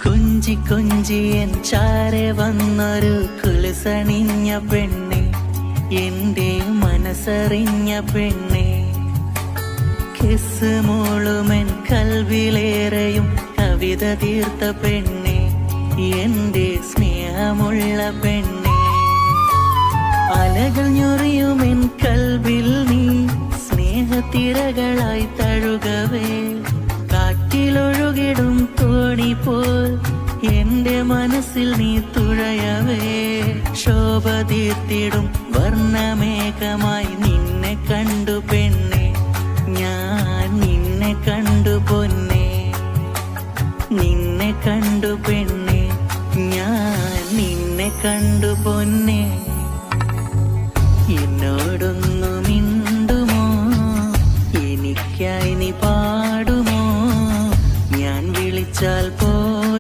കൊഞ്ചി കൊഞ്ചി എൻ ചാരെ വന്നൊരു കുലുസണിഞ്ഞ പെണ്ണെ, എന്റെ മനസ്സറിഞ്ഞ പെണ്ണെ. കിസ് മൂളുമെൻ കൽവിലേറെയും കവിത തീർത്ത പെണ്ണെ, എന്റെ സ്നേഹമുള്ള പെണ്ണെ. അലകൾ ഞൊറിയുമെൻ കൽവിൽ നീ സ്നേഹത്തിരകളായി തഴുകവേ, കാറ്റിലൊഴുകിടും തോണി പോൽ എന്റെ മനസ്സിൽ നീ തുഴയവേ. ശോഭ തീർത്തിടും വർണ്ണമേഘമായി നിന്നെ കണ്ടു പെണ്ണെ, ഞാൻ നിന്നെ കണ്ടു പൊന്നെ. നിന്നെ കണ്ടു പെണ്ണെ, ഞാൻ നിന്നെ കണ്ടു പൊന്നെ.